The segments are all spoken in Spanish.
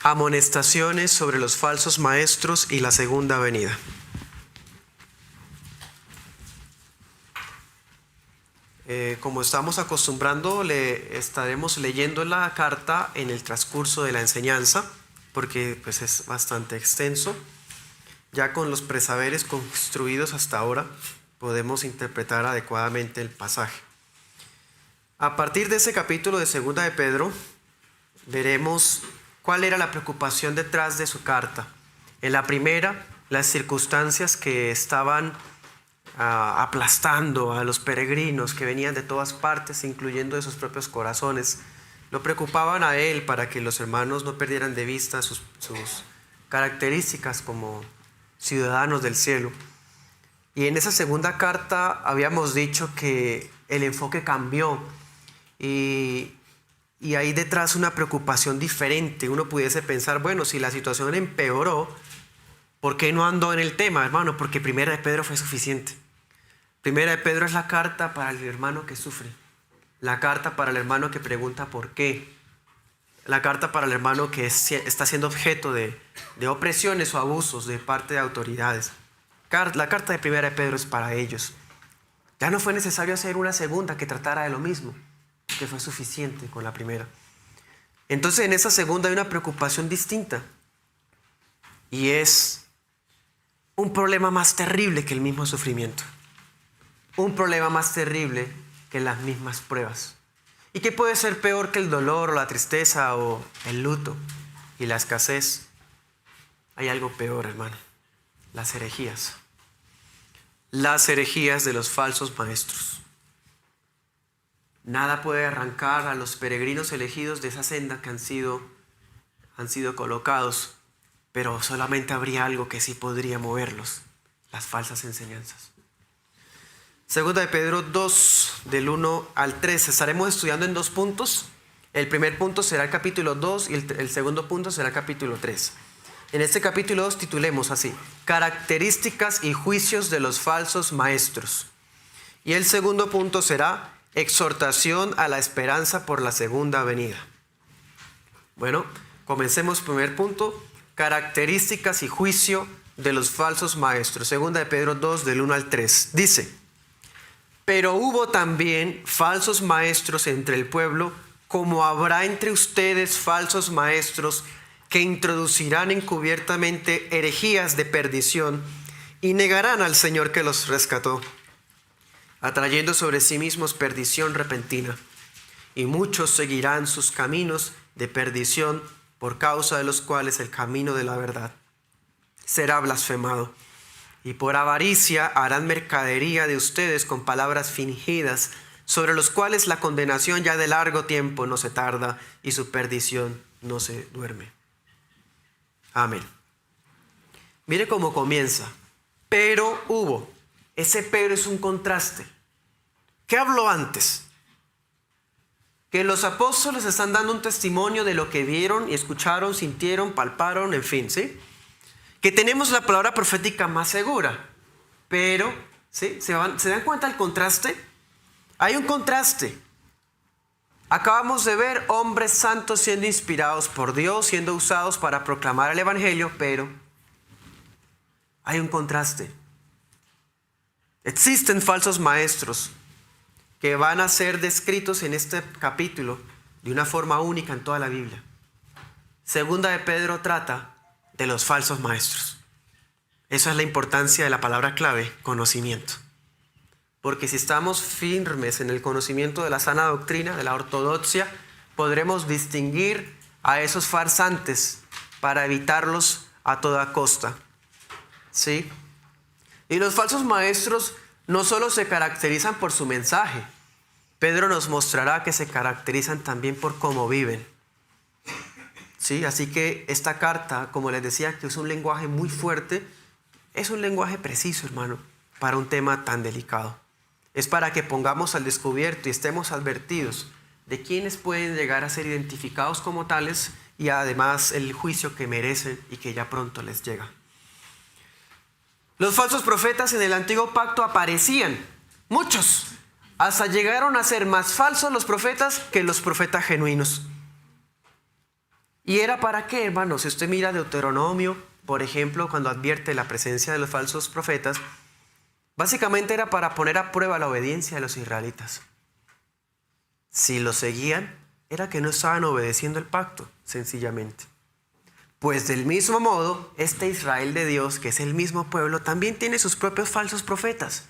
Amonestaciones sobre los falsos maestros y la segunda venida. Como estamos acostumbrando, estaremos leyendo la carta en el transcurso de la enseñanza, porque pues es bastante extenso. Ya con los presaberes construidos hasta ahora, podemos interpretar adecuadamente el pasaje. A partir de ese capítulo de Segunda de Pedro, veremos cuál era la preocupación detrás de su carta. En la primera, las circunstancias que estaban aplastando a los peregrinos que venían de todas partes, incluyendo de sus propios corazones, lo preocupaban a él para que los hermanos no perdieran de vista sus características como ciudadanos del cielo. Y en esa segunda carta habíamos dicho que el enfoque cambió y hay detrás una preocupación diferente. Uno pudiese pensar, bueno, si la situación empeoró, ¿por qué no andó en el tema, hermano? Porque Primera de Pedro fue suficiente. Primera de Pedro es la carta para el hermano que sufre, la carta para el hermano que pregunta por qué, la carta para el hermano que está siendo objeto de opresiones o abusos de parte de autoridades. La carta de Primera de Pedro es para ellos. Ya no fue necesario hacer una segunda que tratara de lo mismo, que fue suficiente con la primera. Entonces en esa segunda hay una preocupación distinta, y es un problema más terrible que el mismo sufrimiento, un problema más terrible que las mismas pruebas. ¿Y qué puede ser peor que el dolor o la tristeza o el luto y la escasez? Hay algo peor, hermano: las herejías. Las herejías de los falsos maestros. Nada puede arrancar a los peregrinos elegidos de esa senda que han sido colocados, pero solamente habría algo que sí podría moverlos: las falsas enseñanzas. Segunda de Pedro 2, del 1 al 3. Estaremos estudiando en 2 puntos. El primer punto será el capítulo 2 y el segundo punto será el capítulo 3. En este capítulo 2 titulemos así: características y juicios de los falsos maestros. Y el segundo punto será exhortación a la esperanza por la segunda venida. Bueno, comencemos. Primer punto: características y juicio de los falsos maestros. Segunda de Pedro 2, del 1 al 3. Dice: pero hubo también falsos maestros entre el pueblo, como habrá entre ustedes falsos maestros que introducirán encubiertamente herejías de perdición y negarán al Señor que los rescató, atrayendo sobre sí mismos perdición repentina. Y muchos seguirán sus caminos de perdición, por causa de los cuales el camino de la verdad será blasfemado. Y por avaricia harán mercadería de ustedes con palabras fingidas, sobre los cuales la condenación ya de largo tiempo no se tarda y su perdición no se duerme. Amén. Mire cómo comienza: pero hubo. Ese pero es un contraste. ¿Qué habló antes? Que los apóstoles están dando un testimonio de lo que vieron y escucharon, sintieron, palparon, en fin, ¿sí? Que tenemos la palabra profética más segura. Pero, ¿sí? ¿Se dan cuenta del contraste? Hay un contraste. Acabamos de ver hombres santos siendo inspirados por Dios, siendo usados para proclamar el evangelio, pero hay un contraste. Existen falsos maestros que van a ser descritos en este capítulo de una forma única en toda la Biblia. Segunda de Pedro trata de los falsos maestros. Esa es la importancia de la palabra clave: conocimiento. Porque si estamos firmes en el conocimiento de la sana doctrina, de la ortodoxia, podremos distinguir a esos farsantes para evitarlos a toda costa. ¿Sí? Y los falsos maestros no solo se caracterizan por su mensaje. Pedro nos mostrará que se caracterizan también por cómo viven. Sí, así que esta carta, como les decía, que es un lenguaje muy fuerte, es un lenguaje preciso, hermano, para un tema tan delicado. Es para que pongamos al descubierto y estemos advertidos de quiénes pueden llegar a ser identificados como tales y además el juicio que merecen y que ya pronto les llega. Los falsos profetas en el antiguo pacto aparecían, muchos, hasta llegaron a ser más falsos los profetas que los profetas genuinos. ¿Y era para qué, hermanos? Si usted mira Deuteronomio, por ejemplo, cuando advierte la presencia de los falsos profetas, básicamente era para poner a prueba la obediencia de los israelitas. Si lo seguían, era que no estaban obedeciendo el pacto, sencillamente. Pues del mismo modo, este Israel de Dios, que es el mismo pueblo, también tiene sus propios falsos profetas.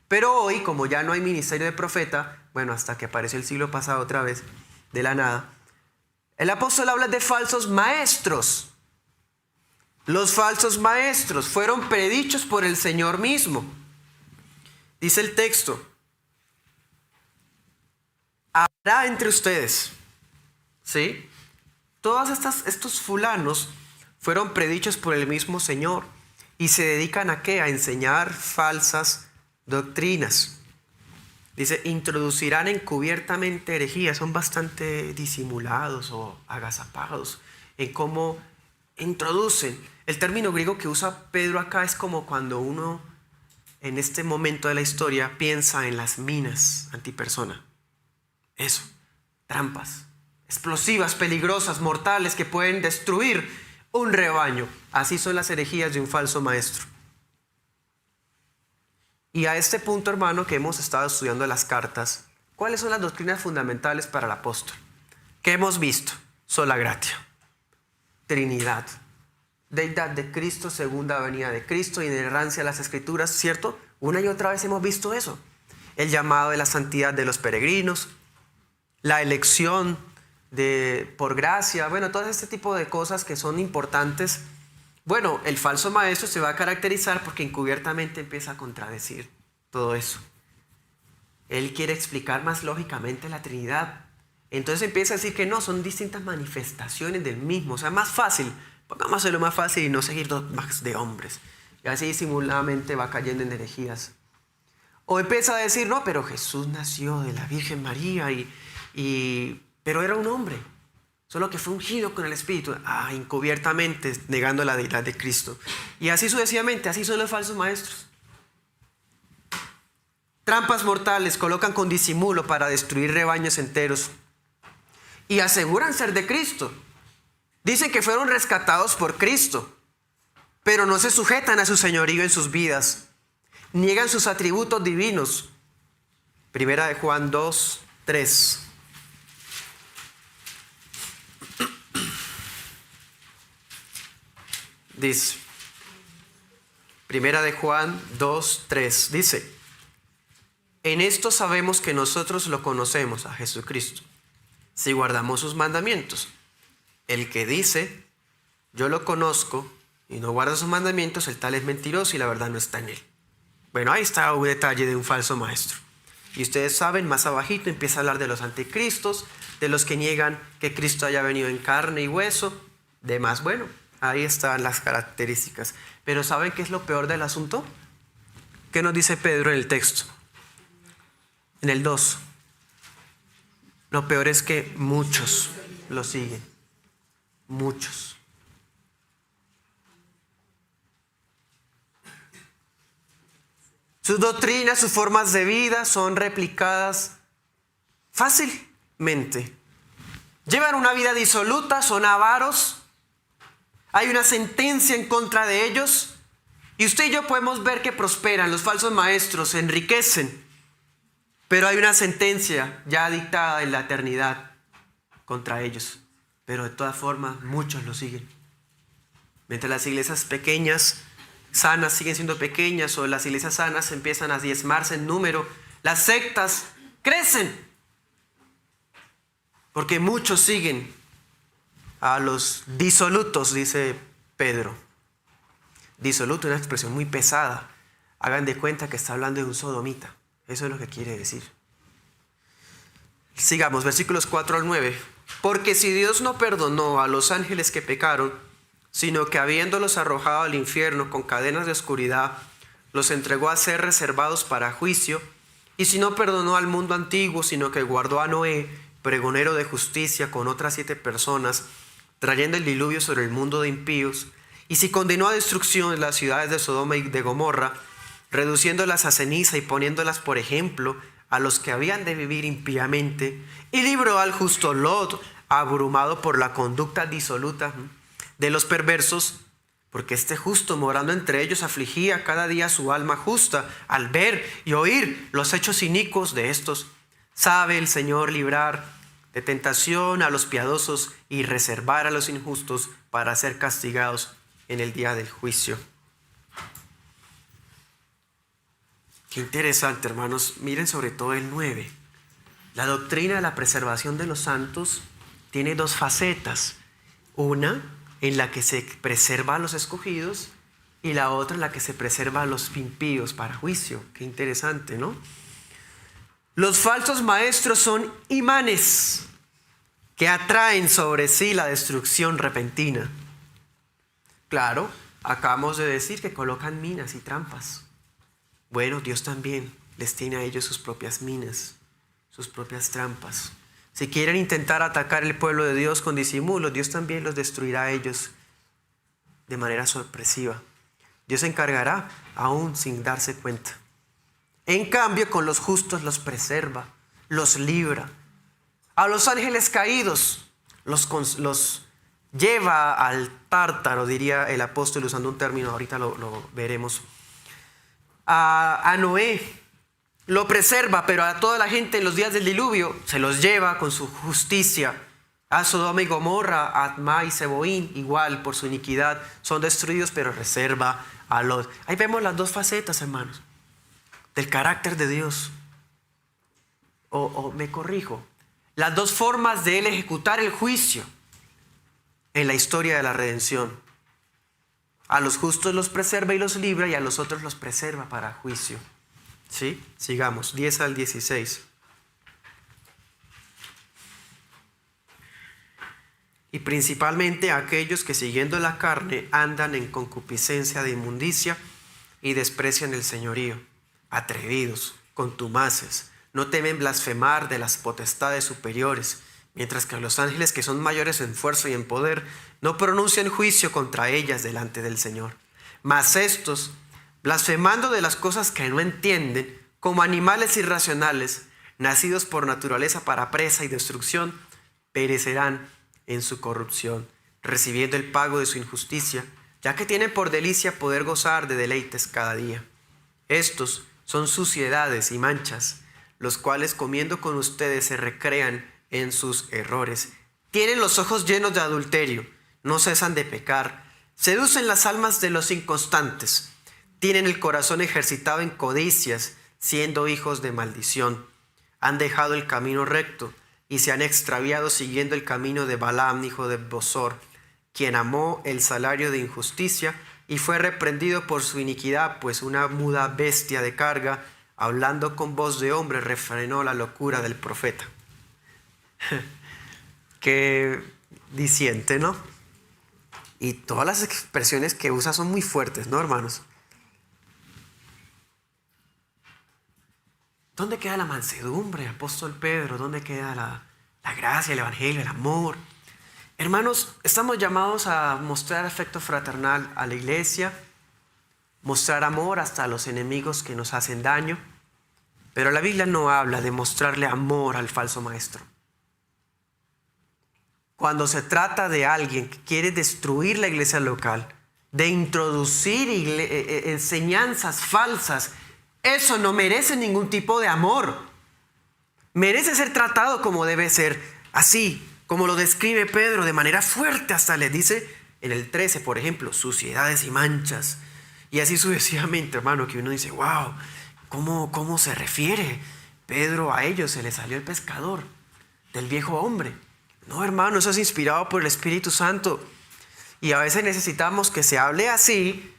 Pero hoy, como ya no hay ministerio de profeta, bueno, hasta que apareció el siglo pasado otra vez, de la nada, el apóstol habla de falsos maestros. Los falsos maestros fueron predichos por el Señor mismo. Dice el texto: habrá entre ustedes, ¿sí? Todos estos fulanos fueron predichos por el mismo Señor y se dedican ¿a qué? A enseñar falsas doctrinas. Dice, introducirán encubiertamente herejías. Son bastante disimulados o agazapados en cómo introducen. El término griego que usa Pedro acá es como cuando uno en este momento de la historia piensa en las minas antipersona. Eso, trampas explosivas, peligrosas, mortales, que pueden destruir un rebaño. Así son las herejías de un falso maestro. Y a este punto, hermano, que hemos estado estudiando las cartas, ¿cuáles son las doctrinas fundamentales para el apóstol? ¿Qué hemos visto? Sola gratia, Trinidad, deidad de Cristo, segunda venida de Cristo, inerrancia a las Escrituras, ¿cierto? Una y otra vez hemos visto eso. El llamado de la santidad de los peregrinos, la elección por gracia, bueno, todo este tipo de cosas que son importantes. Bueno, el falso maestro se va a caracterizar porque encubiertamente empieza a contradecir todo eso. Él quiere explicar más lógicamente la Trinidad. Entonces empieza a decir que no, son distintas manifestaciones del mismo. O sea, más fácil, pongamos hacerlo más fácil y no seguir dogmas de hombres. Y así disimuladamente va cayendo en herejías. O empieza a decir, no, pero Jesús nació de la Virgen María pero era un hombre, solo que fue ungido con el Espíritu, encubiertamente negando la deidad de Cristo. Y así sucesivamente, así son los falsos maestros. Trampas mortales colocan con disimulo para destruir rebaños enteros y aseguran ser de Cristo. Dicen que fueron rescatados por Cristo, pero no se sujetan a su señorío en sus vidas. Niegan sus atributos divinos. Primera de Juan 2, 3. Dice, Primera de Juan 2, 3, dice, en esto sabemos que nosotros lo conocemos a Jesucristo, si guardamos sus mandamientos. El que dice, yo lo conozco, y no guarda sus mandamientos, el tal es mentiroso y la verdad no está en él. Bueno, ahí está un detalle de un falso maestro. Y ustedes saben, más abajito empieza a hablar de los anticristos, de los que niegan que Cristo haya venido en carne y hueso, demás. Bueno, ahí están las características. Pero ¿saben qué es lo peor del asunto? ¿Qué nos dice Pedro en el texto? En el 2. Lo peor es que muchos lo siguen. Muchos. Sus doctrinas, sus formas de vida son replicadas fácilmente. Llevan una vida disoluta, son avaros. Hay una sentencia en contra de ellos. Y usted y yo podemos ver que prosperan. Los falsos maestros se enriquecen. Pero hay una sentencia ya dictada en la eternidad contra ellos. Pero de todas formas, muchos lo siguen. Mientras las iglesias pequeñas, sanas, siguen siendo pequeñas, o las iglesias sanas empiezan a diezmarse en número, las sectas crecen. Porque muchos siguen a los disolutos, dice Pedro. Disoluto es una expresión muy pesada. Hagan de cuenta que está hablando de un sodomita. Eso es lo que quiere decir. Sigamos, versículos 4 al 9. Porque si Dios no perdonó a los ángeles que pecaron, sino que habiéndolos arrojado al infierno con cadenas de oscuridad, los entregó a ser reservados para juicio, y si no perdonó al mundo antiguo, sino que guardó a Noé, pregonero de justicia, con otras 7 personas, trayendo el diluvio sobre el mundo de impíos, y si condenó a destrucción las ciudades de Sodoma y de Gomorra, reduciéndolas a ceniza y poniéndolas por ejemplo a los que habían de vivir impíamente, y libró al justo Lot, abrumado por la conducta disoluta de los perversos, porque este justo morando entre ellos afligía cada día su alma justa al ver y oír los hechos inicuos de estos. Sabe el Señor librar de tentación a los piadosos y reservar a los injustos para ser castigados en el día del juicio. Qué interesante, hermanos. Miren sobre todo el 9. La doctrina de la preservación de los santos tiene dos facetas. Una en la que se preserva a los escogidos y la otra en la que se preserva a los impíos para juicio. Qué interesante, ¿no? Los falsos maestros son imanes que atraen sobre sí la destrucción repentina. Claro, acabamos de decir que colocan minas y trampas. Bueno, Dios también les tiene a ellos sus propias minas, sus propias trampas. Si quieren intentar atacar el pueblo de Dios con disimulo, Dios también los destruirá a ellos de manera sorpresiva. Dios se encargará aún sin darse cuenta. En cambio, con los justos los preserva, los libra. A los ángeles caídos los lleva al tártaro, diría el apóstol usando un término, ahorita lo veremos. A Noé lo preserva, pero a toda la gente en los días del diluvio se los lleva con su justicia. A Sodoma y Gomorra, a Admá y Seboín, igual por su iniquidad, son destruidos, pero reserva a Lot. Ahí vemos las dos facetas, hermanos, del carácter de Dios. O me corrijo, las dos formas de Él ejecutar el juicio en la historia de la redención. A los justos los preserva y los libra, y a los otros los preserva para juicio. ¿Sí? Sigamos, 10 al 16. Y principalmente a aquellos que siguiendo la carne andan en concupiscencia de inmundicia y desprecian el señorío, atrevidos, contumaces, no temen blasfemar de las potestades superiores, mientras que los ángeles que son mayores en fuerza y en poder no pronuncian juicio contra ellas delante del Señor. Mas estos, blasfemando de las cosas que no entienden, como animales irracionales, nacidos por naturaleza para presa y destrucción, perecerán en su corrupción, recibiendo el pago de su injusticia, ya que tienen por delicia poder gozar de deleites cada día. Estos son suciedades y manchas, los cuales comiendo con ustedes se recrean en sus errores. Tienen los ojos llenos de adulterio, no cesan de pecar, seducen las almas de los inconstantes, tienen el corazón ejercitado en codicias, siendo hijos de maldición. Han dejado el camino recto y se han extraviado siguiendo el camino de Balaam, hijo de Bosor, quien amó el salario de injusticia y fue reprendido por su iniquidad, pues una muda bestia de carga, hablando con voz de hombre, refrenó la locura del profeta. Qué diciente, ¿no? Y todas las expresiones que usa son muy fuertes, ¿no, hermanos? ¿Dónde queda la mansedumbre, apóstol Pedro? ¿Dónde queda la gracia, el evangelio, el amor? Hermanos, estamos llamados a mostrar afecto fraternal a la iglesia, mostrar amor hasta a los enemigos que nos hacen daño, pero la Biblia no habla de mostrarle amor al falso maestro. Cuando se trata de alguien que quiere destruir la iglesia local, de introducir enseñanzas falsas, eso no merece ningún tipo de amor. Merece ser tratado como debe ser, así como lo describe Pedro de manera fuerte, hasta le dice en el 13, por ejemplo, suciedades y manchas. Y así sucesivamente, hermano, que uno dice, wow, ¿cómo se refiere Pedro a ellos? Se le salió el pescador del viejo hombre. No, hermano, eso es inspirado por el Espíritu Santo. Y a veces necesitamos que se hable así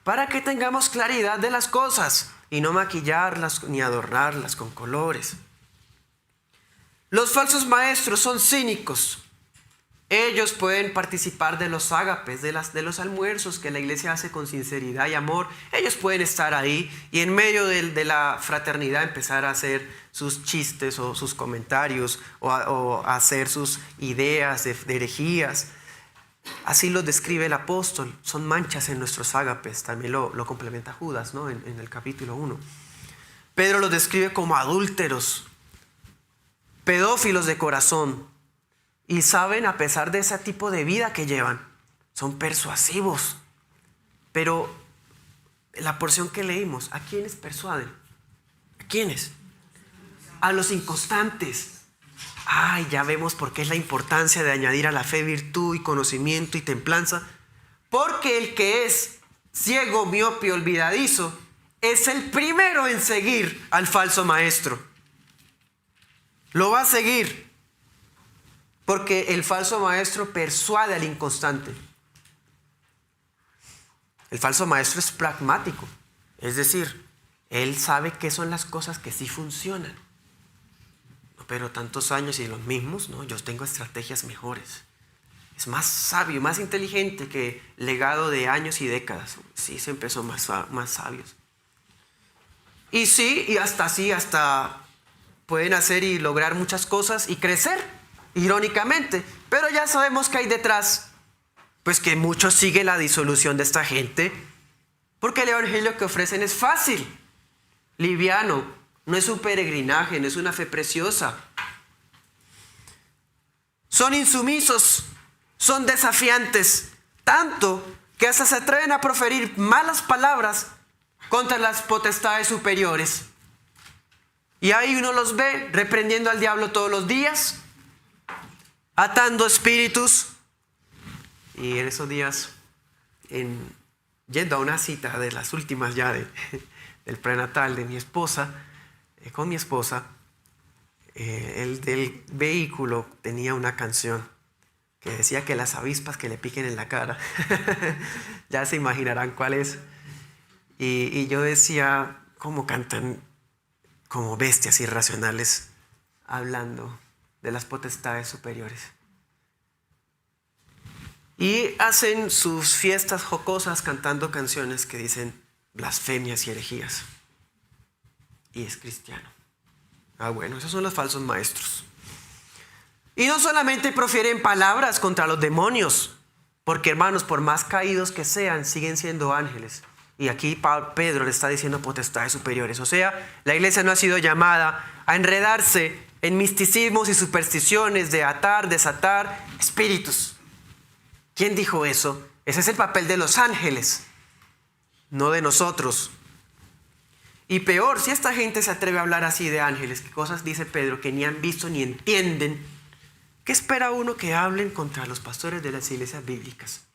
para que tengamos claridad de las cosas y no maquillarlas ni adornarlas con colores. Los falsos maestros son cínicos. Ellos pueden participar de los ágapes, de los almuerzos que la iglesia hace con sinceridad y amor. Ellos pueden estar ahí y en medio de la fraternidad empezar a hacer sus chistes o sus comentarios o hacer sus ideas de herejías. Así lo describe el apóstol. Son manchas en nuestros ágapes. También lo complementa Judas, ¿no? en el capítulo 1. Pedro los describe como adúlteros, pedófilos de corazón, Y saben, a pesar de ese tipo de vida que llevan, son persuasivos. Pero la porción que leímos, ¿a quiénes persuaden? ¿A quiénes? A los inconstantes. Ay, ya vemos por qué es la importancia de añadir a la fe virtud y conocimiento y templanza. Porque el que es ciego, miope, olvidadizo, es el primero en seguir al falso maestro. Lo va a seguir. Porque el falso maestro persuade al inconstante. El falso maestro es pragmático. Es decir, él sabe qué son las cosas que sí funcionan. Pero tantos años y los mismos, no, yo tengo estrategias mejores. Es más sabio, más inteligente que legado de años y décadas. Sí, se empezó más sabios. Y sí, y hasta pueden hacer y lograr muchas cosas y crecer, irónicamente. Pero ya sabemos que hay detrás, pues que muchos siguen la disolución de esta gente, porque el evangelio que ofrecen es fácil, liviano. No es un peregrinaje, no es una fe preciosa. Son insumisos, son desafiantes, tanto que hasta se atreven a proferir malas palabras contra las potestades superiores. Y ahí uno los ve reprendiendo al diablo todos los días, atando espíritus. Y en esos días, yendo a una cita de las últimas ya del prenatal de mi esposa, con mi esposa, el del vehículo tenía una canción que decía que las avispas que le piquen en la cara. Ya se imaginarán cuál es. Y yo decía, ¿cómo cantan como bestias irracionales hablando de las potestades superiores? Y hacen sus fiestas jocosas cantando canciones que dicen blasfemias y herejías. Y es cristiano. Bueno, esos son los falsos maestros. Y no solamente profieren palabras contra los demonios, porque hermanos, por más caídos que sean, siguen siendo ángeles. Y aquí Pedro le está diciendo potestades superiores. O sea, la iglesia no ha sido llamada a enredarse en misticismos y supersticiones de atar, desatar espíritus. ¿Quién dijo eso? Ese es el papel de los ángeles, no de nosotros. Y peor, si esta gente se atreve a hablar así de ángeles, ¿qué cosas dice Pedro que ni han visto ni entienden? ¿Qué espera uno que hablen contra los pastores de las iglesias bíblicas?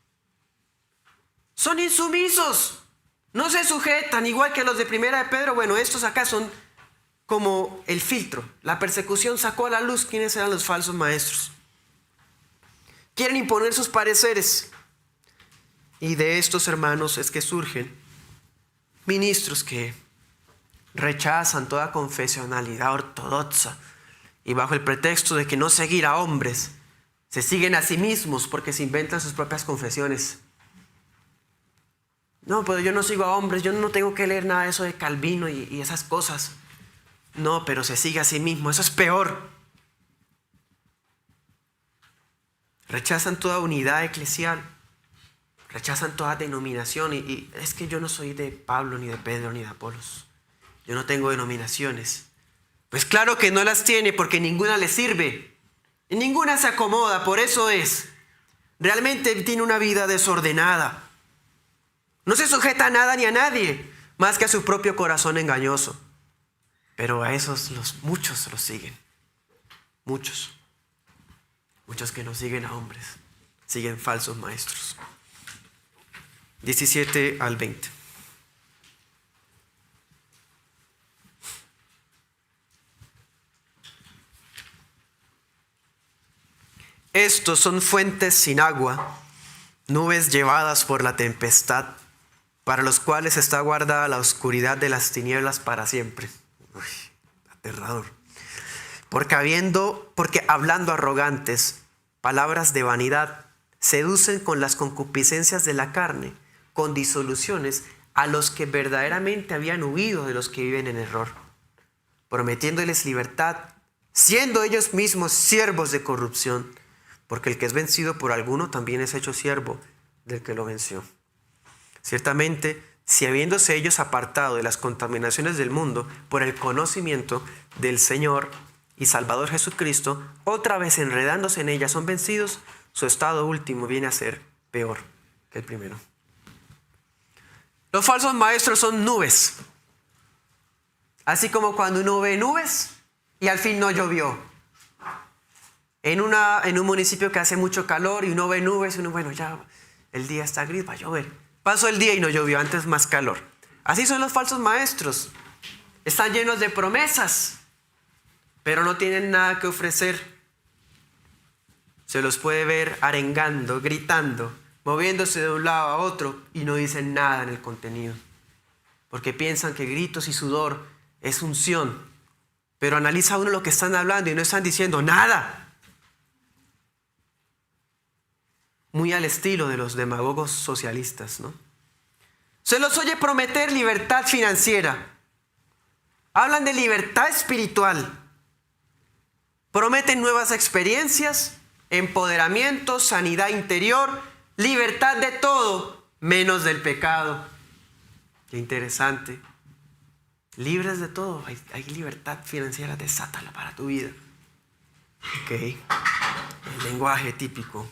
Son insumisos, no se sujetan, igual que los de Primera de Pedro. Bueno, estos acá son como el filtro. La persecución sacó a la luz quiénes eran los falsos maestros. Quieren imponer sus pareceres. Y de estos hermanos es que surgen ministros que rechazan toda confesionalidad ortodoxa y bajo el pretexto de que no seguir a hombres, se siguen a sí mismos porque se inventan sus propias confesiones. No, pero yo no sigo a hombres, yo no tengo que leer nada de eso de Calvino y esas cosas. No, pero se sigue a sí mismo, eso es peor. Rechazan toda unidad eclesial, rechazan toda denominación y es que yo no soy de Pablo, ni de Pedro, ni de Apolos. Yo no tengo denominaciones. Pues claro que no las tiene porque ninguna le sirve. Y ninguna se acomoda, por eso es. Realmente tiene una vida desordenada. No se sujeta a nada ni a nadie, más que a su propio corazón engañoso. Pero a esos muchos los siguen. Muchos. Muchos que no siguen a hombres, siguen falsos maestros. 17 al 20. Estos son fuentes sin agua, nubes llevadas por la tempestad, para los cuales está guardada la oscuridad de las tinieblas para siempre. Uy, aterrador. Porque hablando arrogantes, palabras de vanidad, seducen con las concupiscencias de la carne, con disoluciones, a los que verdaderamente habían huido de los que viven en error, prometiéndoles libertad, siendo ellos mismos siervos de corrupción, porque el que es vencido por alguno también es hecho siervo del que lo venció. Ciertamente, si habiéndose ellos apartado de las contaminaciones del mundo por el conocimiento del Señor, y Salvador Jesucristo, otra vez enredándose en ella, son vencidos, su estado último viene a ser peor que el primero. Los falsos maestros son nubes. Así como cuando uno ve nubes y al fin no llovió. En un municipio que hace mucho calor y uno ve nubes y uno, bueno, ya el día está gris, va a llover. Pasó el día y no llovió, antes más calor. Así son los falsos maestros. Están llenos de promesas, pero no tienen nada que ofrecer. Se los puede ver arengando, gritando, moviéndose de un lado a otro y no dicen nada en el contenido. Porque piensan que gritos y sudor es unción. Pero analiza uno lo que están hablando y no están diciendo nada. Muy al estilo de los demagogos socialistas, ¿no? Se los oye prometer libertad financiera. Hablan de libertad espiritual. Prometen nuevas experiencias, empoderamiento, sanidad interior, libertad de todo, menos del pecado. Qué interesante. Libres de todo. Hay libertad financiera, desátala para tu vida. Ok. El lenguaje típico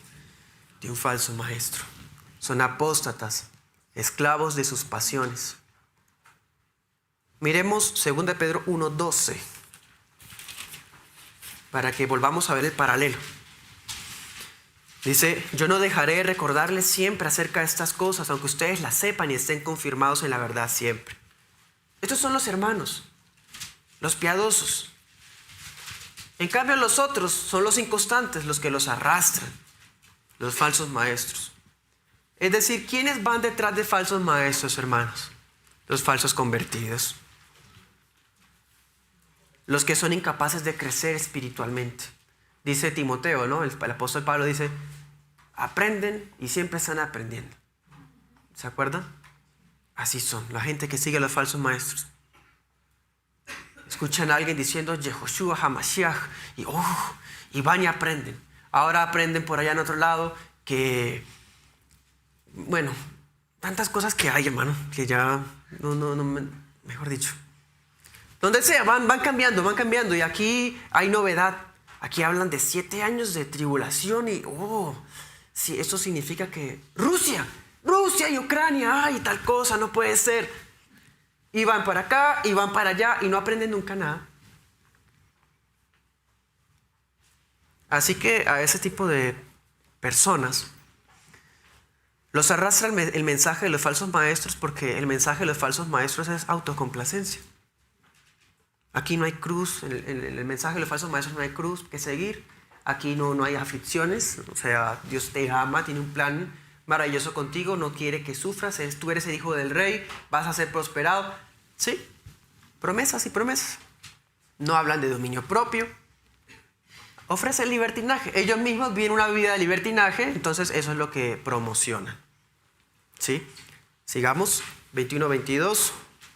de un falso maestro. Son apóstatas, esclavos de sus pasiones. Miremos 2 Pedro 1:12 para que volvamos a ver el paralelo. Dice, yo no dejaré de recordarles siempre acerca de estas cosas, aunque ustedes las sepan y estén confirmados en la verdad siempre. Estos son los hermanos, los piadosos. En cambio los otros son los inconstantes, los que los arrastran, los falsos maestros. Es decir, ¿quiénes van detrás de falsos maestros, hermanos? Los falsos convertidos. Los que son incapaces de crecer espiritualmente. Dice Timoteo, ¿no? El apóstol Pablo dice, aprenden y siempre están aprendiendo. ¿Se acuerdan? Así son, la gente que sigue a los falsos maestros. Escuchan a alguien diciendo, Yehoshua HaMashiach, y van y aprenden. Ahora aprenden por allá en otro lado que, bueno, tantas cosas que hay, hermano, que ya, mejor dicho. Donde sea, van cambiando y aquí hay novedad. Aquí hablan de 7 años de tribulación y, sí, eso significa que Rusia y Ucrania, ay, tal cosa, no puede ser. Y van para acá y van para allá y no aprenden nunca nada. Así que a ese tipo de personas los arrastra el mensaje de los falsos maestros, porque el mensaje de los falsos maestros es autocomplacencia. Aquí no hay cruz, en el mensaje de los falsos maestros no hay cruz que seguir. Aquí no hay aflicciones, o sea, Dios te ama, tiene un plan maravilloso contigo, no quiere que sufras, tú eres el hijo del rey, vas a ser prosperado. Sí, promesas y promesas. No hablan de dominio propio. Ofrecen libertinaje. Ellos mismos viven una vida de libertinaje, entonces eso es lo que promocionan. ¿Sí? Sigamos, 21-22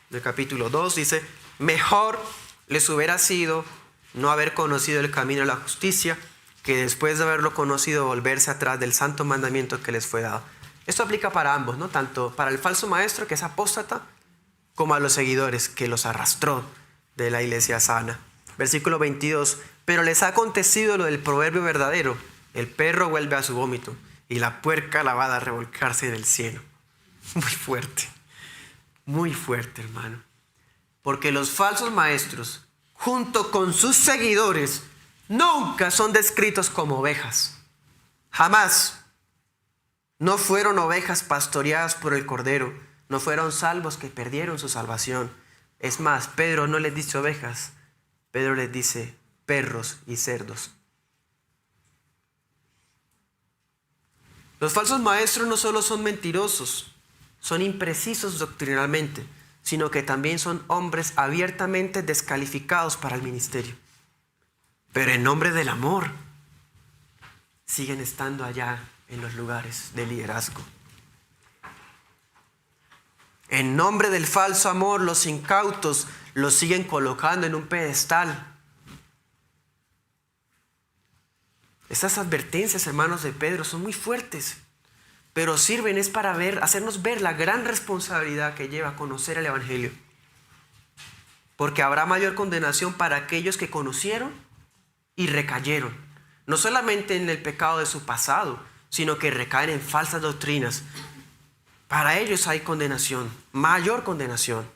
del capítulo 2 dice, mejor les hubiera sido no haber conocido el camino de la justicia, que después de haberlo conocido volverse atrás del santo mandamiento que les fue dado. Esto aplica para ambos, ¿no? Tanto para el falso maestro, que es apóstata, como a los seguidores, que los arrastró de la iglesia sana. Versículo 22, pero les ha acontecido lo del proverbio verdadero, el perro vuelve a su vómito y la puerca lavada a revolcarse en el cieno. Muy fuerte, hermano. Porque los falsos maestros, junto con sus seguidores, nunca son descritos como ovejas. Jamás. No fueron ovejas pastoreadas por el Cordero. No fueron salvos que perdieron su salvación. Es más, Pedro no les dice ovejas. Pedro les dice perros y cerdos. Los falsos maestros no solo son mentirosos, son imprecisos doctrinalmente, sino que también son hombres abiertamente descalificados para el ministerio. Pero en nombre del amor, siguen estando allá en los lugares de liderazgo. En nombre del falso amor, los incautos los siguen colocando en un pedestal. Estas advertencias, hermanos de Pedro, son muy fuertes, pero sirven es para hacernos ver la gran responsabilidad que lleva a conocer el Evangelio. Porque habrá mayor condenación para aquellos que conocieron y recayeron, no solamente en el pecado de su pasado, sino que recaen en falsas doctrinas. Para ellos hay condenación, mayor condenación,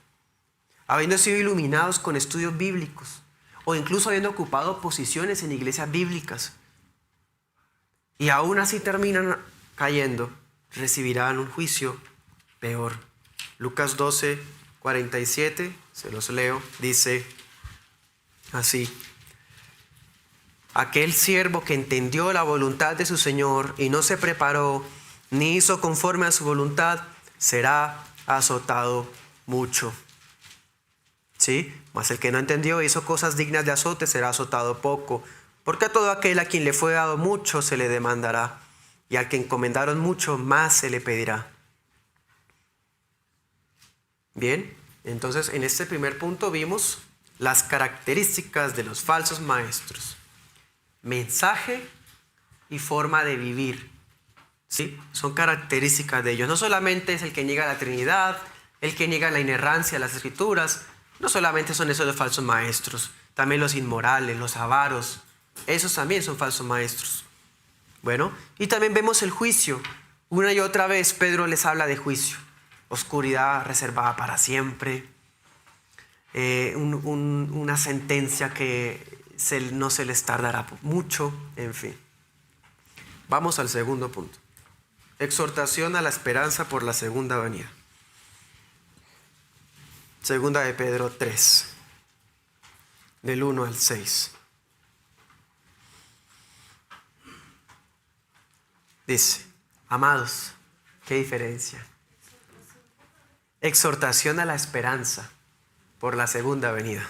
habiendo sido iluminados con estudios bíblicos o incluso habiendo ocupado posiciones en iglesias bíblicas. Y aún así terminan cayendo, recibirán un juicio peor. Lucas 12, 47, se los leo, dice así: aquel siervo que entendió la voluntad de su Señor y no se preparó ni hizo conforme a su voluntad, será azotado mucho. ¿Sí? Mas el que no entendió e hizo cosas dignas de azote será azotado poco. Porque a todo aquel a quien le fue dado mucho se le demandará, y al que encomendaron mucho más se le pedirá. Bien, entonces en este primer punto vimos las características de los falsos maestros: mensaje y forma de vivir. ¿Sí? Son características de ellos. No solamente es el que niega la Trinidad, el que niega la inerrancia de las Escrituras. No solamente son esos los falsos maestros, también los inmorales, los avaros. Esos también son falsos maestros. Bueno, y también vemos el juicio. Una y otra vez Pedro les habla de juicio. Oscuridad reservada para siempre. Una sentencia que no se les tardará mucho. En fin. Vamos al segundo punto. Exhortación a la esperanza por la segunda venida. Segunda de Pedro 3, del 1 al 6. Dice: amados, qué diferencia. Exhortación a la esperanza por la segunda venida.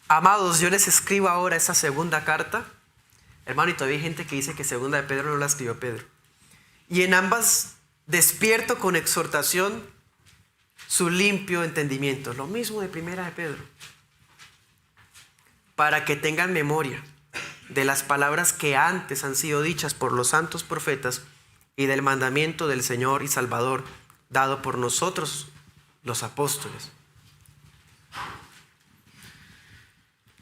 Amados, yo les escribo ahora esa segunda carta. Hermano, y todavía hay gente que dice que segunda de Pedro no la escribió Pedro. Y en ambas despierto con exhortación su limpio entendimiento. Lo mismo de primera de Pedro. Para que tengan memoria de las palabras que antes han sido dichas por los santos profetas y del mandamiento del Señor y Salvador dado por nosotros los apóstoles.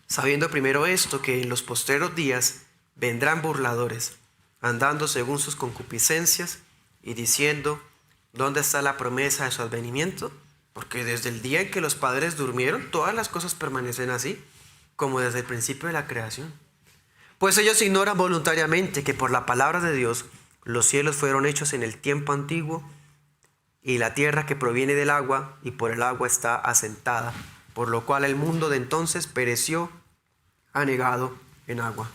Sabiendo primero esto, que en los postreros días vendrán burladores, andando según sus concupiscencias y diciendo: ¿dónde está la promesa de su advenimiento? Porque desde el día en que los padres durmieron, todas las cosas permanecen así, como desde el principio de la creación. Pues ellos ignoran voluntariamente que por la palabra de Dios los cielos fueron hechos en el tiempo antiguo, y la tierra que proviene del agua y por el agua está asentada, por lo cual el mundo de entonces pereció anegado en agua.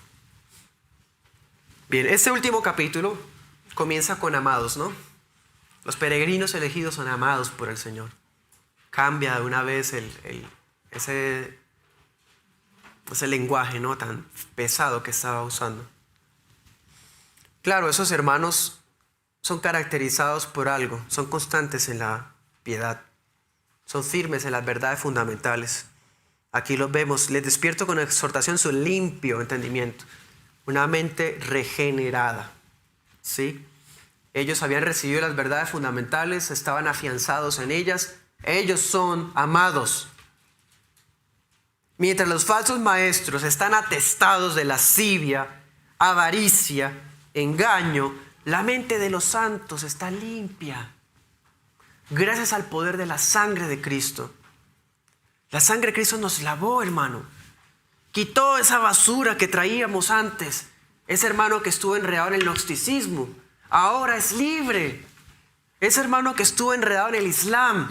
Bien, este último capítulo comienza con amados, ¿no? Los peregrinos elegidos son amados por el Señor. Cambia de una vez ese lenguaje, ¿no?, tan pesado que estaba usando. Claro, esos hermanos son caracterizados por algo, son constantes en la piedad, son firmes en las verdades fundamentales. Aquí los vemos: les despierto con exhortación su limpio entendimiento, una mente regenerada. ¿Sí? Ellos habían recibido las verdades fundamentales, estaban afianzados en ellas. Ellos son amados. Mientras los falsos maestros están atestados de lascivia, avaricia, engaño, la mente de los santos está limpia, gracias al poder de la sangre de Cristo. La sangre de Cristo nos lavó, hermano. Quitó esa basura que traíamos antes. Ese hermano que estuvo enredado en el gnosticismo, ahora es libre. Ese hermano que estuvo enredado en el Islam,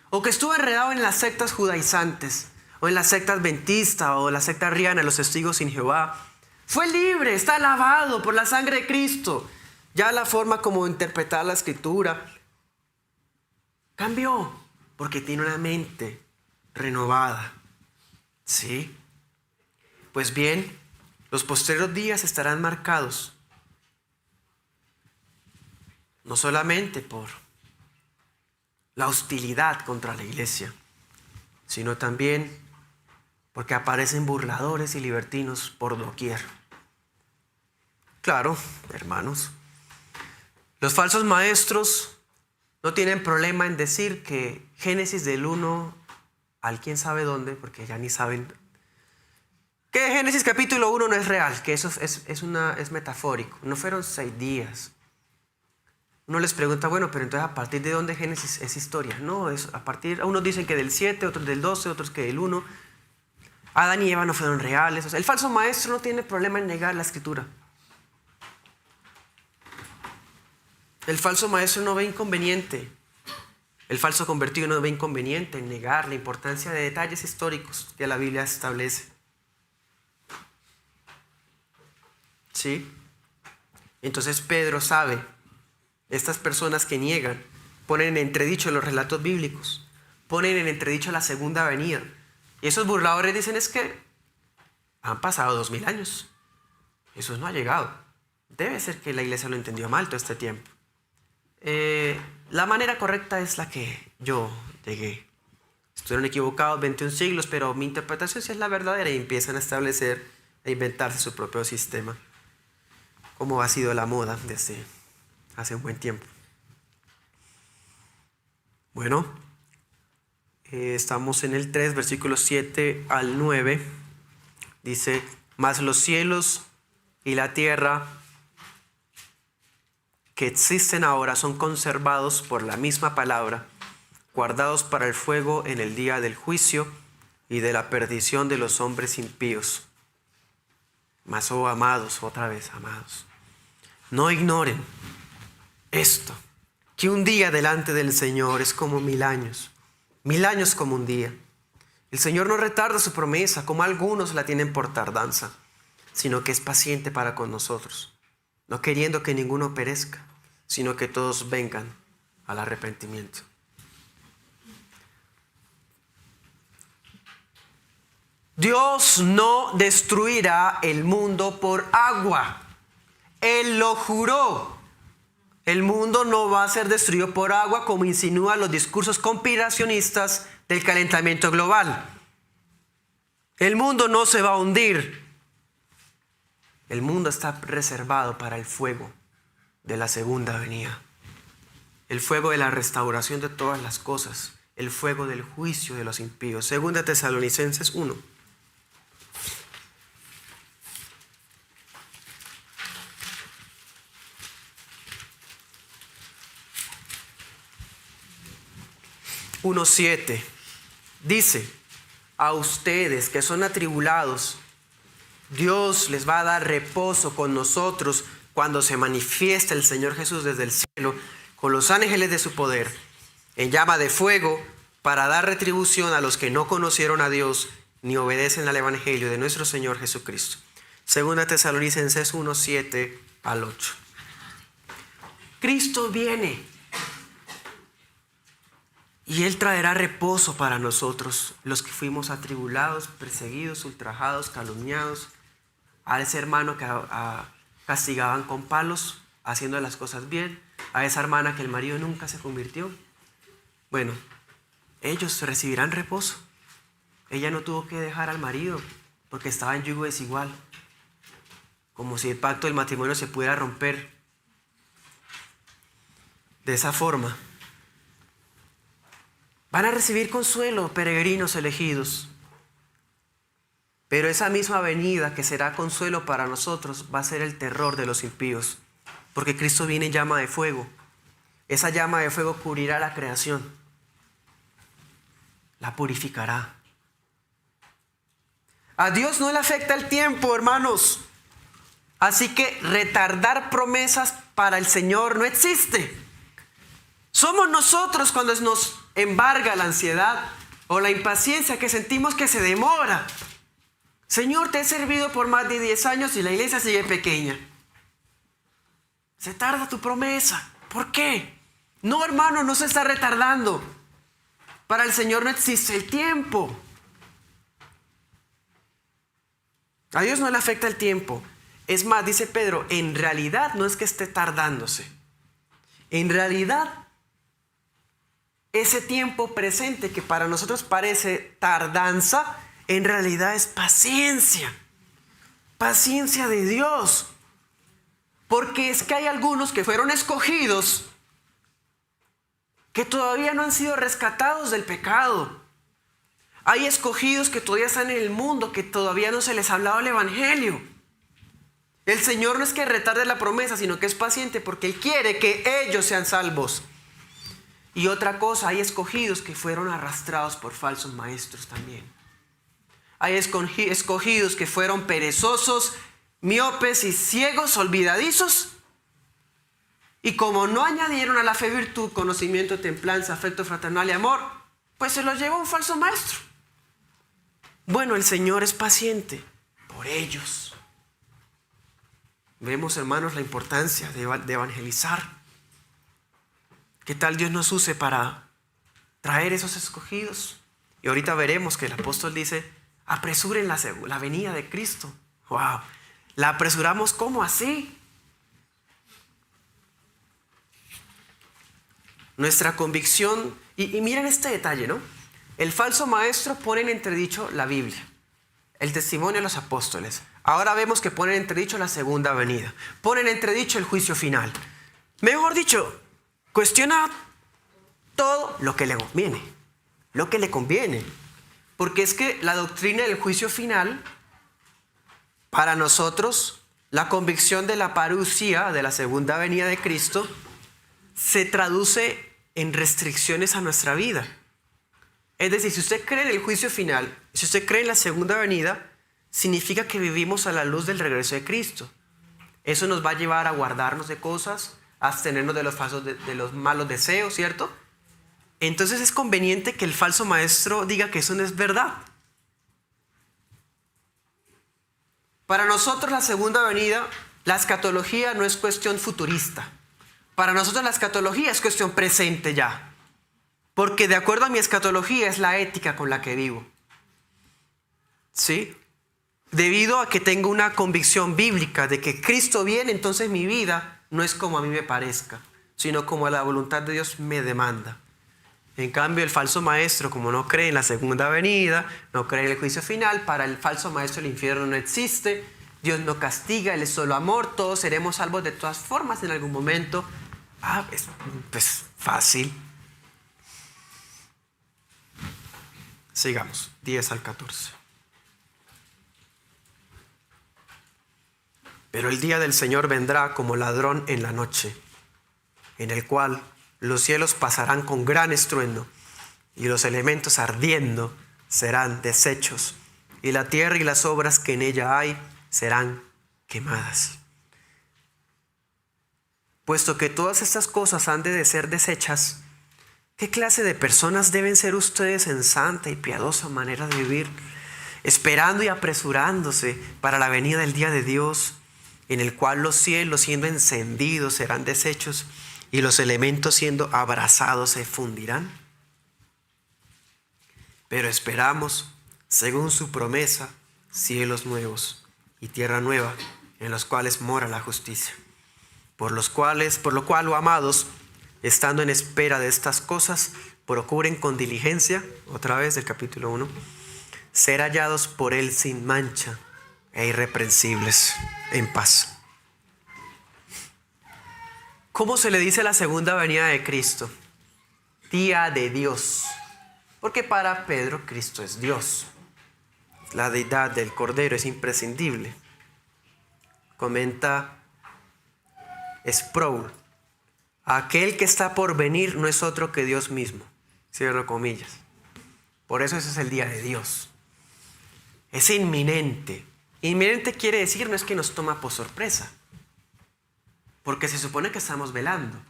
o que estuvo enredado en las sectas judaizantes, o en la secta adventista, o la secta arriana, los testigos sin Jehová, fue libre, está lavado por la sangre de Cristo. Ya la forma como interpretar la escritura cambió, porque tiene una mente renovada. ¿Sí? Pues bien, los postreros días estarán marcados no solamente por la hostilidad contra la iglesia, sino también porque aparecen burladores y libertinos por doquier. Claro, hermanos, los falsos maestros no tienen problema en decir que Génesis del 1 al quién sabe dónde, porque ya ni saben, Que Génesis capítulo 1 no es real, que eso es metafórico. No fueron 6 días. Uno les pregunta, bueno, pero entonces ¿a partir de dónde Génesis es historia? No, es a partir, unos dicen que del 7, otros del 12, otros que del 1. Adán y Eva no fueron reales. O sea, el falso maestro no tiene problema en negar la escritura. El falso maestro no ve inconveniente. El falso convertido no ve inconveniente en negar la importancia de detalles históricos que la Biblia establece. ¿Sí? Entonces Pedro sabe, estas personas que niegan, ponen en entredicho los relatos bíblicos, ponen en entredicho la segunda venida. Y esos burladores dicen es que han pasado 2000 años. Jesús no ha llegado. Debe ser que la iglesia lo entendió mal todo este tiempo. La manera correcta es la que yo llegué. Estuvieron equivocados 21 siglos, pero mi interpretación sí es la verdadera y empiezan a establecer, a inventarse su propio sistema, como ha sido la moda desde hace un buen tiempo. Bueno, estamos en el 3, versículos 7 al 9. Dice, mas los cielos y la tierra que existen ahora son conservados por la misma palabra, guardados para el fuego en el día del juicio y de la perdición de los hombres impíos. Mas, oh amados, otra vez amados, no ignoren esto, que un día delante del Señor es como 1000 años como un día. El Señor no retarda su promesa, como algunos la tienen por tardanza, sino que es paciente para con nosotros, no queriendo que ninguno perezca, sino que todos vengan al arrepentimiento. Dios no destruirá el mundo por agua. Él lo juró. El mundo no va a ser destruido por agua, como insinúan los discursos conspiracionistas del calentamiento global. El mundo no se va a hundir. El mundo está reservado para el fuego de la segunda venida. El fuego de la restauración de todas las cosas. El fuego del juicio de los impíos. Segunda Tesalonicenses 1. Uno 7 dice, a ustedes que son atribulados, Dios les va a dar reposo con nosotros cuando se manifiesta el Señor Jesús desde el cielo con los ángeles de su poder en llama de fuego para dar retribución a los que no conocieron a Dios ni obedecen al evangelio de nuestro Señor Jesucristo. Segunda Tesalonicenses 1, 7 al 8. Cristo viene. Y Él traerá reposo para nosotros, los que fuimos atribulados, perseguidos, ultrajados, calumniados, a ese hermano que castigaban con palos, haciendo las cosas bien, a esa hermana que el marido nunca se convirtió. Bueno, ellos recibirán reposo. Ella no tuvo que dejar al marido porque estaba en yugo desigual, como si el pacto del matrimonio se pudiera romper de esa forma. Van a recibir consuelo, peregrinos elegidos. Pero esa misma venida que será consuelo para nosotros va a ser el terror de los impíos. Porque Cristo viene en llama de fuego. Esa llama de fuego cubrirá la creación. La purificará. A Dios no le afecta el tiempo, hermanos. Así que retardar promesas para el Señor no existe. Somos nosotros cuando nos embarga la ansiedad o la impaciencia que sentimos que se demora. Señor, te he servido por más de 10 años y la iglesia sigue pequeña. Se tarda tu promesa. ¿Por qué? No, hermano, no se está retardando. Para el Señor no existe el tiempo. A Dios no le afecta el tiempo. Es más, dice Pedro, en realidad no es que esté tardándose. En realidad, ese tiempo presente que para nosotros parece tardanza, en realidad es paciencia. Paciencia de Dios. Porque es que hay algunos que fueron escogidos que todavía no han sido rescatados del pecado. Hay escogidos que todavía están en el mundo, que todavía no se les ha hablado el evangelio. El Señor no es que retarde la promesa, sino que es paciente porque Él quiere que ellos sean salvos. Y otra cosa, hay escogidos que fueron arrastrados por falsos maestros también. Hay escogidos que fueron perezosos, miopes y ciegos, olvidadizos. Y como no añadieron a la fe virtud, conocimiento, templanza, afecto fraternal y amor, pues se los llevó un falso maestro. Bueno, el Señor es paciente por ellos. Vemos, hermanos, la importancia de evangelizar. ¿Qué tal Dios nos use para traer esos escogidos? Y ahorita veremos que el apóstol dice, apresuren la venida de Cristo. ¡Wow! ¿La apresuramos cómo? Así. Nuestra convicción, y miren este detalle, ¿no? El falso maestro pone en entredicho la Biblia, el testimonio de los apóstoles. Ahora vemos que ponen en entredicho la segunda venida. Ponen en entredicho el juicio final. Mejor dicho, cuestiona todo lo que le conviene. Lo que le conviene. Porque es que la doctrina del juicio final, para nosotros, la convicción de la parusía, de la segunda venida de Cristo, se traduce en restricciones a nuestra vida. Es decir, si usted cree en el juicio final, si usted cree en la segunda venida, significa que vivimos a la luz del regreso de Cristo. Eso nos va a llevar a guardarnos de cosas, a abstenernos de los malos deseos, ¿cierto? Entonces es conveniente que el falso maestro diga que eso no es verdad. Para nosotros la segunda venida, la escatología no es cuestión futurista. Para nosotros la escatología es cuestión presente ya. Porque de acuerdo a mi escatología es la ética con la que vivo. ¿Sí? Debido a que tengo una convicción bíblica de que Cristo viene, entonces mi vida no es como a mí me parezca, sino como la voluntad de Dios me demanda. En cambio, el falso maestro, como no cree en la segunda venida, no cree en el juicio final, para el falso maestro el infierno no existe, Dios no castiga, Él es solo amor, todos seremos salvos de todas formas en algún momento. Pues fácil. Sigamos, 10 al 14. Pero el día del Señor vendrá como ladrón en la noche, en el cual los cielos pasarán con gran estruendo, y los elementos ardiendo serán deshechos, y la tierra y las obras que en ella hay serán quemadas. Puesto que todas estas cosas han de ser deshechas, ¿qué clase de personas deben ser ustedes en santa y piadosa manera de vivir, esperando y apresurándose para la venida del día de Dios, en el cual los cielos siendo encendidos serán deshechos y los elementos siendo abrasados se fundirán? Pero esperamos, según su promesa, cielos nuevos y tierra nueva, en los cuales mora la justicia. Por lo cual, oh amados, estando en espera de estas cosas, procuren con diligencia, otra vez del capítulo 1, ser hallados por Él sin mancha e irreprensibles, en paz. ¿Cómo se le dice la segunda venida de Cristo? Día de Dios. Porque para Pedro, Cristo es Dios. La deidad del Cordero es imprescindible. Comenta Sproul: aquel que está por venir no es otro que Dios mismo. Cierro comillas. Por eso ese es el día de Dios. Es inminente. Inminente quiere decir no es que nos toma por sorpresa. Porque se supone que estamos velando.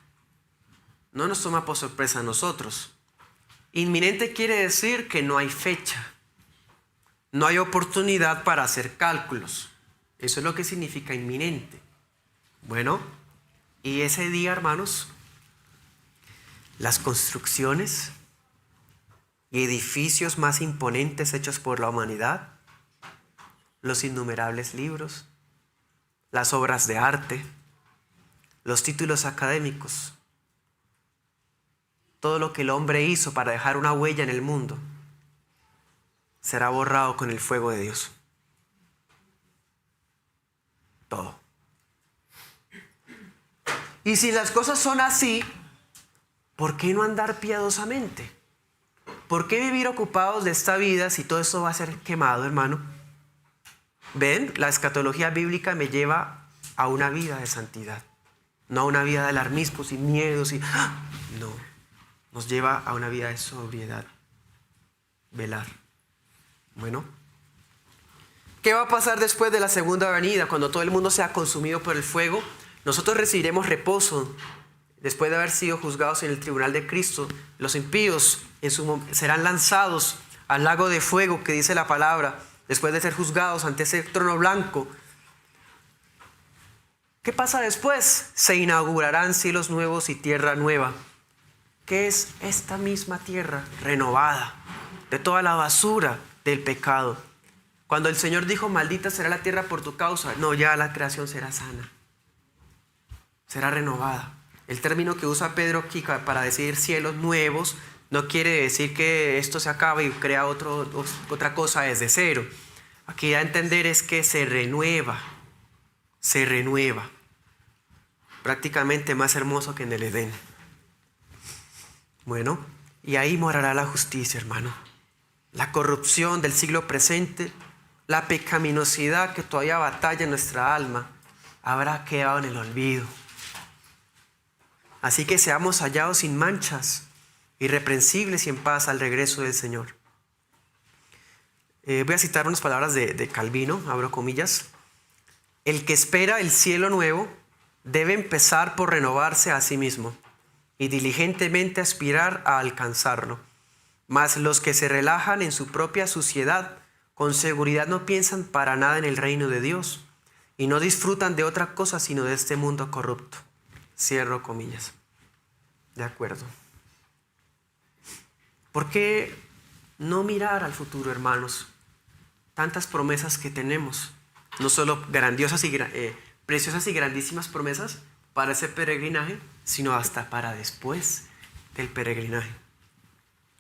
No nos toma por sorpresa a nosotros. Inminente quiere decir que no hay fecha. No hay oportunidad para hacer cálculos. Eso es lo que significa inminente. Bueno, y ese día, hermanos, las construcciones y edificios más imponentes hechos por la humanidad, los innumerables libros, las obras de arte, los títulos académicos, todo lo que el hombre hizo para dejar una huella en el mundo, será borrado con el fuego de Dios. Todo. Y si las cosas son así, ¿por qué no andar piadosamente? ¿Por qué vivir ocupados de esta vida si todo esto va a ser quemado, hermano? ¿Ven? La escatología bíblica me lleva a una vida de santidad. No a una vida de alarmismo, sin miedos. No, nos lleva a una vida de sobriedad. Velar. Bueno, ¿qué va a pasar después de la segunda venida? Cuando todo el mundo sea consumido por el fuego, nosotros recibiremos reposo. Después de haber sido juzgados en el tribunal de Cristo, los impíos serán lanzados al lago de fuego que dice la palabra, después de ser juzgados ante ese trono blanco. ¿Qué pasa después? Se inaugurarán cielos nuevos y tierra nueva. ¿Qué es esta misma tierra renovada de toda la basura del pecado? Cuando el Señor dijo, maldita será la tierra por tu causa, no, ya la creación será sana, será renovada. El término que usa Pedro aquí para decir cielos nuevos no quiere decir que esto se acabe y crea otra cosa desde cero. Aquí a entender es que se renueva, prácticamente más hermoso que en el Edén. Bueno, y ahí morará la justicia, hermano. La corrupción del siglo presente, la pecaminosidad que todavía batalla en nuestra alma, habrá quedado en el olvido. Así que seamos hallados sin manchas, irreprensibles y en paz al regreso del Señor. Voy a citar unas palabras de Calvino, abro comillas. El que espera el cielo nuevo debe empezar por renovarse a sí mismo y diligentemente aspirar a alcanzarlo. Mas los que se relajan en su propia suciedad, con seguridad no piensan para nada en el reino de Dios y no disfrutan de otra cosa sino de este mundo corrupto. Cierro comillas. De acuerdo. ¿Por qué no mirar al futuro, hermanos? Tantas promesas que tenemos, no solo grandiosas y preciosas y grandísimas promesas para ese peregrinaje, sino hasta para después del peregrinaje.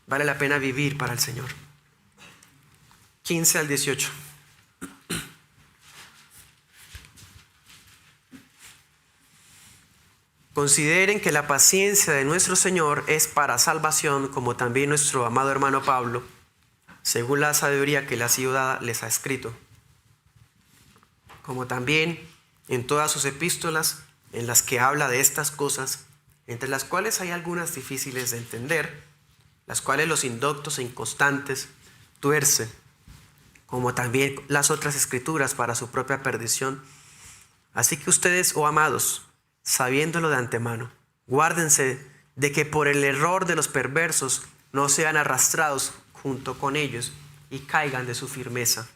Vale la pena vivir para el Señor. 15 al 18. Consideren que la paciencia de nuestro Señor es para salvación, como también nuestro amado hermano Pablo, según la sabiduría que le ha sido dada, les ha escrito. Como también en todas sus epístolas, en las que habla de estas cosas, entre las cuales hay algunas difíciles de entender, las cuales los indoctos e inconstantes tuercen, como también las otras escrituras para su propia perdición. Así que ustedes, oh amados, sabiéndolo de antemano, guárdense de que por el error de los perversos no sean arrastrados junto con ellos y caigan de su firmeza,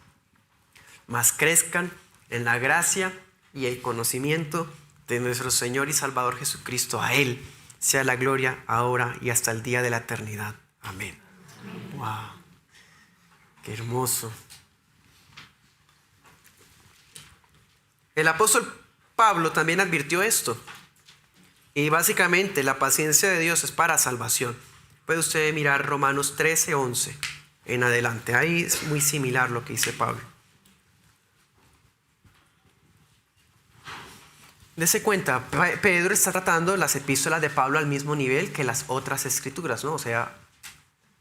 mas crezcan en la gracia y el conocimiento de nuestro Señor y Salvador Jesucristo. A Él sea la gloria ahora y hasta el día de la eternidad. Amén. Wow, qué hermoso. El apóstol Pablo también advirtió esto. Y básicamente la paciencia de Dios es para salvación. Puede usted mirar Romanos 13:11 en adelante. Ahí es muy similar lo que dice Pablo. Dese cuenta, Pedro está tratando las epístolas de Pablo al mismo nivel que las otras escrituras, ¿no? O sea,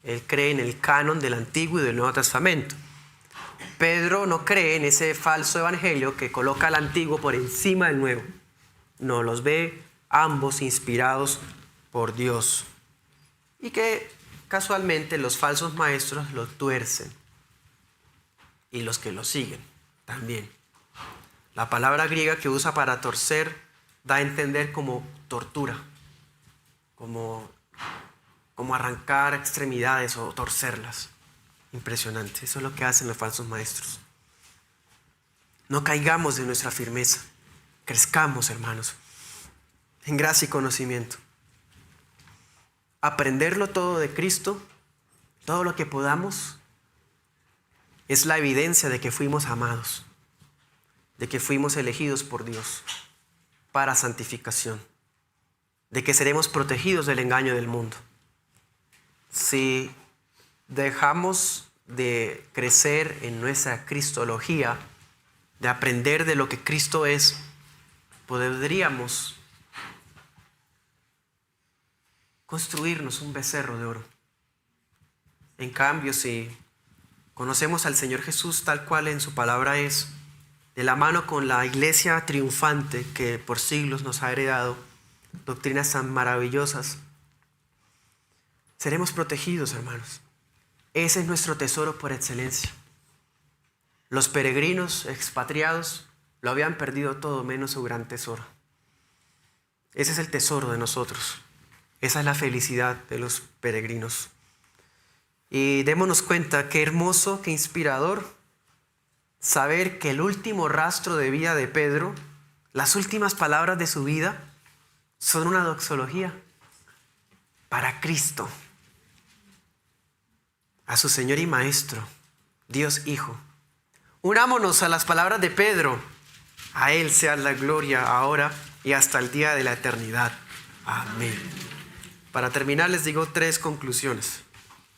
él cree en el canon del Antiguo y del Nuevo Testamento. Pedro no cree en ese falso evangelio que coloca el Antiguo por encima del Nuevo. No, los ve ambos inspirados por Dios. Y que casualmente los falsos maestros lo tuercen. Y los que lo siguen también. La palabra griega que usa para torcer da a entender como tortura, como arrancar extremidades o torcerlas. Impresionante, eso es lo que hacen los falsos maestros. No caigamos de nuestra firmeza, crezcamos, hermanos, en gracia y conocimiento. Aprenderlo todo de Cristo, todo lo que podamos, es la evidencia de que fuimos amados, de que fuimos elegidos por Dios para santificación, de que seremos protegidos del engaño del mundo. Si dejamos de crecer en nuestra cristología, de aprender de lo que Cristo es, podríamos construirnos un becerro de oro En cambio, si conocemos al Señor Jesús tal cual en su palabra es, de la mano con la iglesia triunfante que por siglos nos ha heredado doctrinas tan maravillosas, seremos protegidos, hermanos. Ese es nuestro tesoro por excelencia. Los peregrinos expatriados lo habían perdido todo menos su gran tesoro. Ese es el tesoro de nosotros. Esa es la felicidad de los peregrinos. Y démonos cuenta qué hermoso, qué inspirador saber que el último rastro de vida de Pedro, las últimas palabras de su vida, son una doxología para Cristo, a su Señor y Maestro, Dios Hijo. Unámonos a las palabras de Pedro. A Él sea la gloria ahora y hasta el día de la eternidad. Amén. Para terminar les digo 3 conclusiones.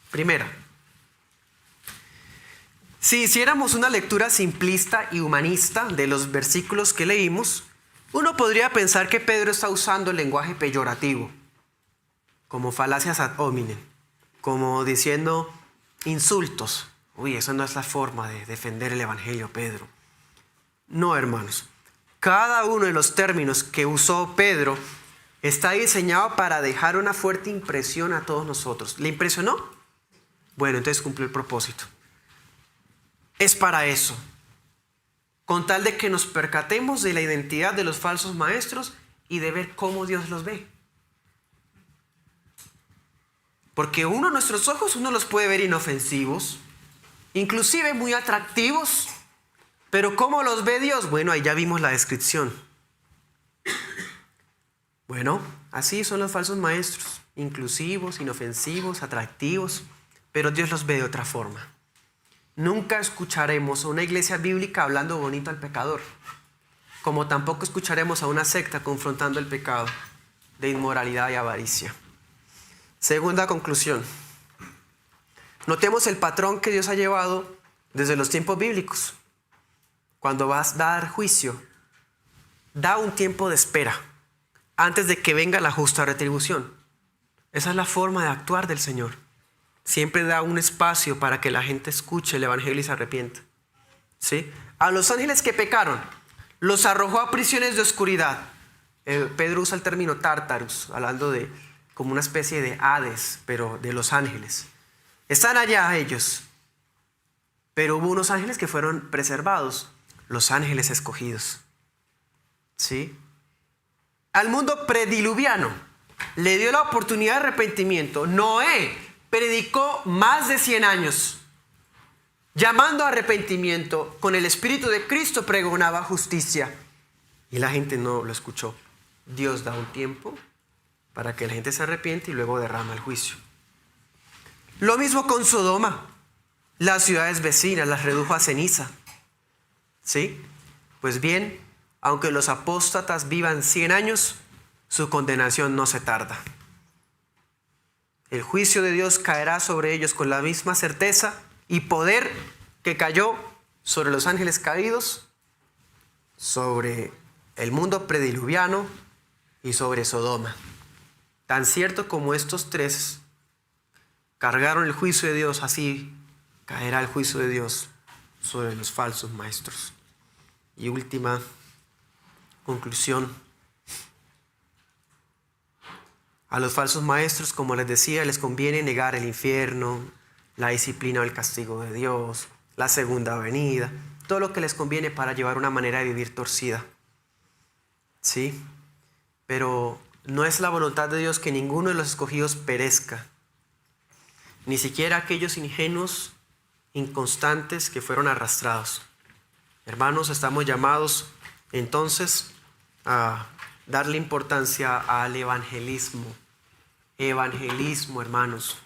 Primera, si hiciéramos una lectura simplista y humanista de los versículos que leímos, uno podría pensar que Pedro está usando el lenguaje peyorativo, como falacias ad hominem, como diciendo insultos. Uy, esa no es la forma de defender el evangelio, Pedro. No, hermanos. Cada uno de los términos que usó Pedro está diseñado para dejar una fuerte impresión a todos nosotros. ¿Le impresionó? Bueno, entonces cumplió el propósito. Es para eso. Con tal de que nos percatemos de la identidad de los falsos maestros y de ver cómo Dios los ve. Porque nuestros ojos, uno los puede ver inofensivos, inclusive muy atractivos, pero ¿cómo los ve Dios? Bueno, ahí ya vimos la descripción. Bueno, así son los falsos maestros, inclusivos, inofensivos, atractivos, pero Dios los ve de otra forma. Nunca escucharemos a una iglesia bíblica hablando bonito al pecador, como tampoco escucharemos a una secta confrontando el pecado de inmoralidad y avaricia. Segunda conclusión. Notemos el patrón que Dios ha llevado desde los tiempos bíblicos. Cuando vas a dar juicio, da un tiempo de espera antes de que venga la justa retribución. Esa es la forma de actuar del Señor. Siempre da un espacio para que la gente escuche el evangelio y se arrepienta. ¿Sí? A los ángeles que pecaron, los arrojó a prisiones de oscuridad. Pedro usa el término tártaros, hablando de como una especie de Hades, pero de los ángeles. Están allá ellos. Pero hubo unos ángeles que fueron preservados, los ángeles escogidos. ¿Sí? Al mundo prediluviano le dio la oportunidad de arrepentimiento. Noé predicó más de 100 años, llamando a arrepentimiento. Con el Espíritu de Cristo pregonaba justicia. Y la gente no lo escuchó. Dios da un tiempo para que la gente se arrepiente y luego derrama el juicio. Lo mismo con Sodoma. Las ciudades vecinas las redujo a ceniza. ¿Sí? Pues bien, aunque los apóstatas vivan 100 años, su condenación no se tarda. El juicio de Dios caerá sobre ellos con la misma certeza y poder que cayó sobre los ángeles caídos, sobre el mundo prediluviano y sobre Sodoma. Tan cierto como estos 3 cargaron el juicio de Dios, así caerá el juicio de Dios sobre los falsos maestros. Y última conclusión. A los falsos maestros, como les decía, les conviene negar el infierno, la disciplina o el castigo de Dios, la segunda venida, todo lo que les conviene para llevar una manera de vivir torcida. ¿Sí? Pero no es la voluntad de Dios que ninguno de los escogidos perezca, ni siquiera aquellos ingenuos, inconstantes que fueron arrastrados. Hermanos, estamos llamados entonces a darle importancia al evangelismo. Evangelismo, hermanos.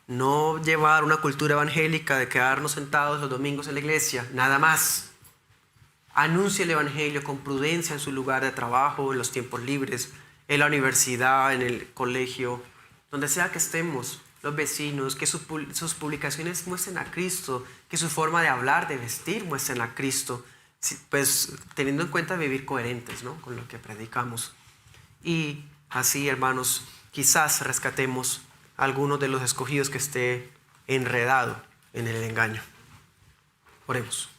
No llevar una cultura evangélica de quedarnos sentados los domingos en la iglesia, nada más. Anuncie el evangelio con prudencia en su lugar de trabajo, en los tiempos libres, en la universidad, en el colegio, donde sea que estemos, los vecinos, que sus publicaciones muestren a Cristo, que su forma de hablar, de vestir muestren a Cristo. Pues teniendo en cuenta vivir coherentes, ¿no?, con lo que predicamos. Y así, hermanos, quizás rescatemos a algunos de los escogidos que esté enredado en el engaño. Oremos.